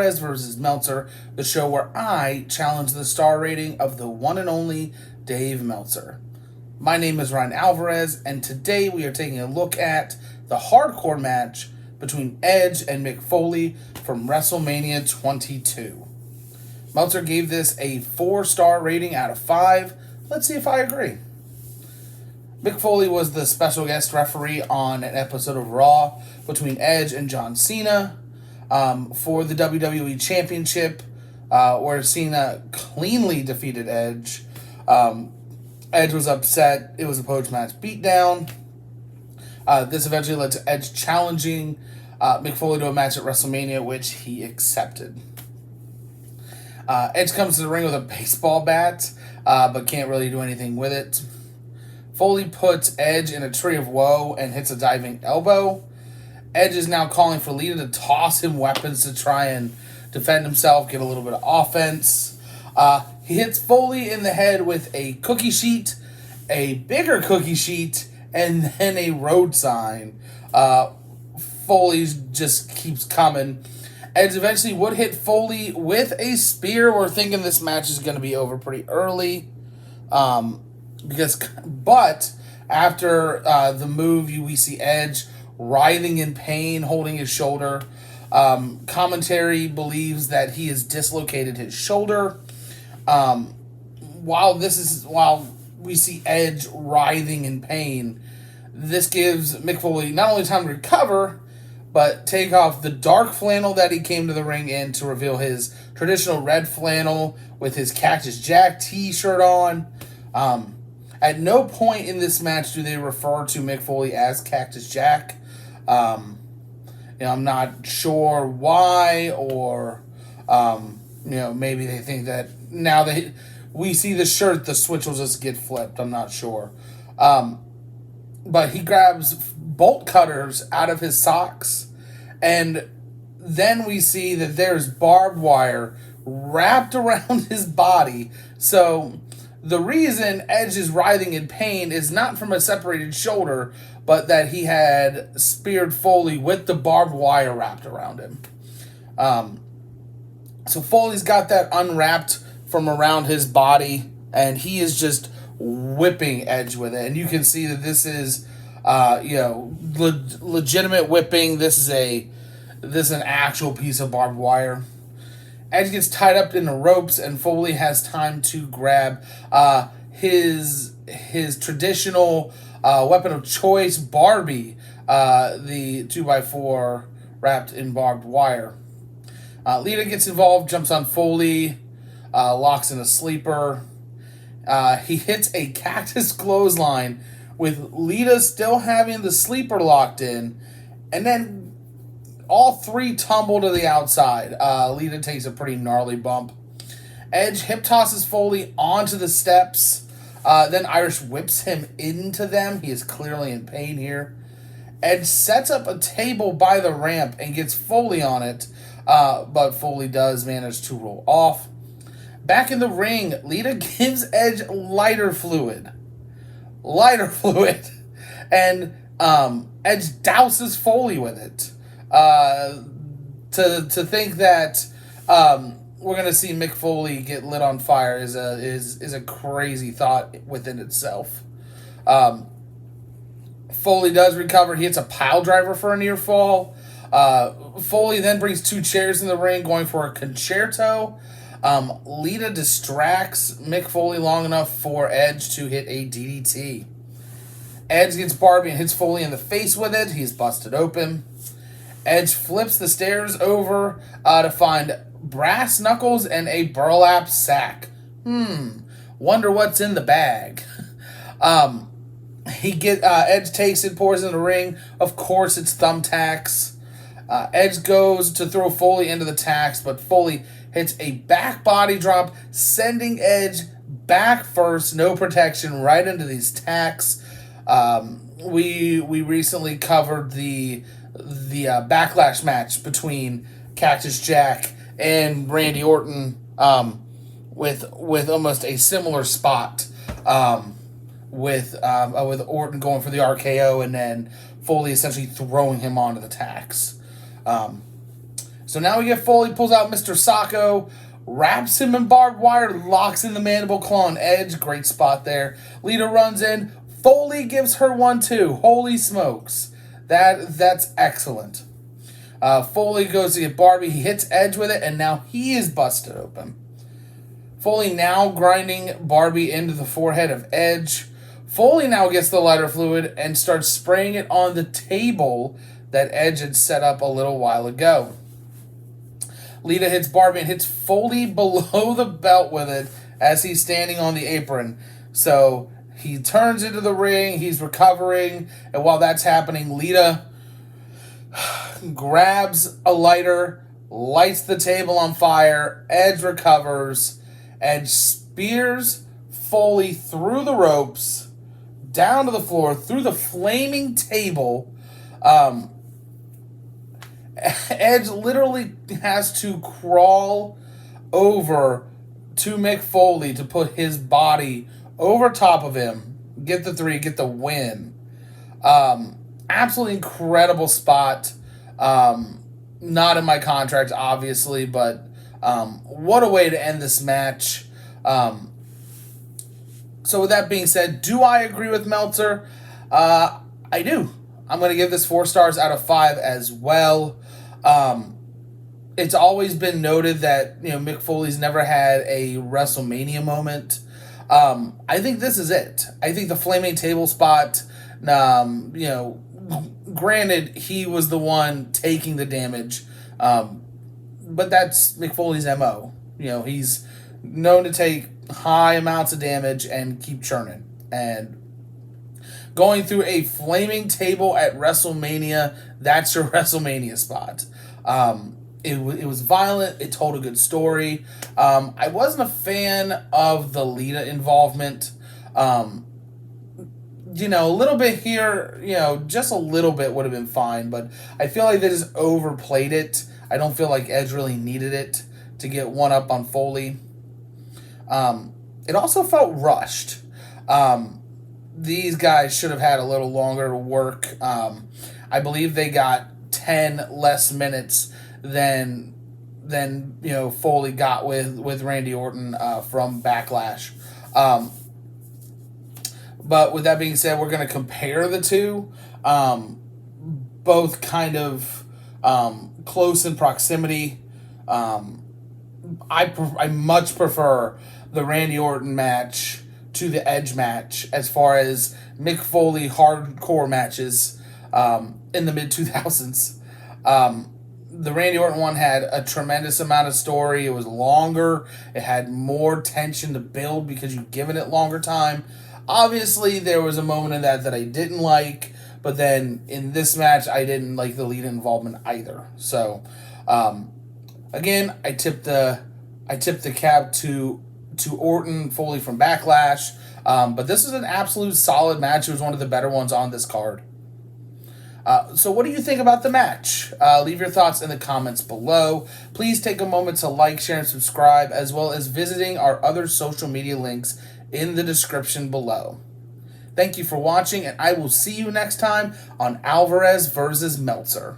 Alvarez versus Meltzer, the show where I challenge the star rating of the one and only Dave Meltzer. My name is Ryan Alvarez, and today we are taking a look at the hardcore match between Edge and Mick Foley from WrestleMania 22. Meltzer gave this a 4-star rating out of 5. Let's see if I agree. Mick Foley was the special guest referee on an episode of Raw between Edge and John Cena for the WWE Championship, where Cena cleanly defeated Edge. Edge was upset. It was a post-match beatdown. This eventually led to Edge challenging Mick Foley to a match at WrestleMania, which he accepted. Edge comes to the ring with a baseball bat, but can't really do anything with it. Foley puts Edge in a tree of woe and hits a diving elbow. Edge is now calling for Lita to toss him weapons to try and defend himself, get a little bit of offense. He hits Foley in the head with a cookie sheet, a bigger cookie sheet, and then a road sign. Foley just keeps coming. Edge eventually would hit Foley with a spear. We're thinking this match is going to be over pretty early. But after the move, we see Edge writhing in pain, holding his shoulder. Commentary believes that he has dislocated his shoulder. While we see Edge writhing in pain, this gives Mick Foley not only time to recover, but take off the dark flannel that he came to the ring in to reveal his traditional red flannel with his Cactus Jack t-shirt on. At no point in this match do they refer to Mick Foley as Cactus Jack. I'm not sure why, or maybe they think that now we see the shirt, the switch will just get flipped. I'm not sure. But he grabs bolt cutters out of his socks, and then we see that there's barbed wire wrapped around his body. So the reason Edge is writhing in pain is not from a separated shoulder, but that he had speared Foley with the barbed wire wrapped around him. So Foley's got that unwrapped from around his body, and he is just whipping Edge with it. And you can see that this is, legitimate whipping. This is an actual piece of barbed wire. Edge gets tied up in the ropes, and Foley has time to grab his traditional weapon of choice, Barbie, the 2x4 wrapped in barbed wire. Lita gets involved, jumps on Foley, locks in a sleeper. He hits a cactus clothesline with Lita still having the sleeper locked in, and then all three tumble to the outside. Lita takes a pretty gnarly bump. Edge hip tosses Foley onto the steps. Then Irish whips him into them. He is clearly in pain here. Edge sets up a table by the ramp and gets Foley on it, but Foley does manage to roll off. Back in the ring, Lita gives Edge lighter fluid. And Edge douses Foley with it. To think that we're gonna see Mick Foley get lit on fire is a crazy thought within itself. Foley does recover. He hits a pile driver for a near fall. Foley then brings 2 chairs in the ring, going for a concerto. Lita distracts Mick Foley long enough for Edge to hit a DDT. Edge gets Barbie and hits Foley in the face with it. He's busted open. Edge flips the stairs over to find brass knuckles and a burlap sack. Wonder what's in the bag. Edge takes it, pours it in the ring. Of course, it's thumbtacks. Edge goes to throw Foley into the tacks, but Foley hits a back body drop, sending Edge back first, no protection, right into these tacks. We recently covered the backlash match between Cactus Jack and Randy Orton with almost a similar spot, with Orton going for the RKO and then Foley essentially throwing him onto the tacks. So now we get Foley pulls out Mr. Sacco, wraps him in barbed wire, locks in the mandible claw on Edge. Great spot there. Lita runs in. Foley gives her one too. Holy smokes. That's excellent. Foley goes to get Barbie. He hits Edge with it, and now he is busted open. Foley now grinding Barbie into the forehead of Edge. Foley now gets the lighter fluid and starts spraying it on the table that Edge had set up a little while ago. Lita hits Barbie and hits Foley below the belt with it as he's standing on the apron. So he turns into the ring, he's recovering, and while that's happening, Lita grabs a lighter, lights the table on fire, Edge recovers, Edge spears Foley through the ropes, down to the floor, through the flaming table. Edge literally has to crawl over to Mick Foley to put his body over top of him, get the 3, get the win. Absolutely incredible spot. Not in my contract, obviously, but what a way to end this match. So with that being said, do I agree with Meltzer? I do. I'm going to give this 4 stars out of 5 as well. It's always been noted that Mick Foley's never had a WrestleMania moment. I think this is it. I think the flaming table spot, granted, he was the one taking the damage, but that's Mick Foley's MO. He's known to take high amounts of damage and keep churning. And going through a flaming table at WrestleMania, that's your WrestleMania spot. It was violent. It told a good story. I wasn't a fan of the Lita involvement. A little bit here, just a little bit would have been fine, but I feel like they just overplayed it. I don't feel like Edge really needed it to get one up on Foley. It also felt rushed. These guys should have had a little longer to work. I believe they got 10 less minutes than Foley got with Randy Orton from Backlash. But with that being said, we're going to compare the two. Both kind of close in proximity. I much prefer the Randy Orton match to the Edge match as far as Mick Foley hardcore matches in the mid-2000s. The Randy Orton one had a tremendous amount of story. It was longer. It had more tension to build because you've given it longer time. Obviously, there was a moment in that I didn't like, but then in this match, I didn't like the lead involvement either. So, again, I tipped the cap to Orton, Foley from Backlash. But this is an absolute solid match. It was one of the better ones on this card. So what do you think about the match? Leave your thoughts in the comments below. Please take a moment to like, share, and subscribe, as well as visiting our other social media links in the description below. Thank you for watching, and I will see you next time on Alvarez versus Meltzer.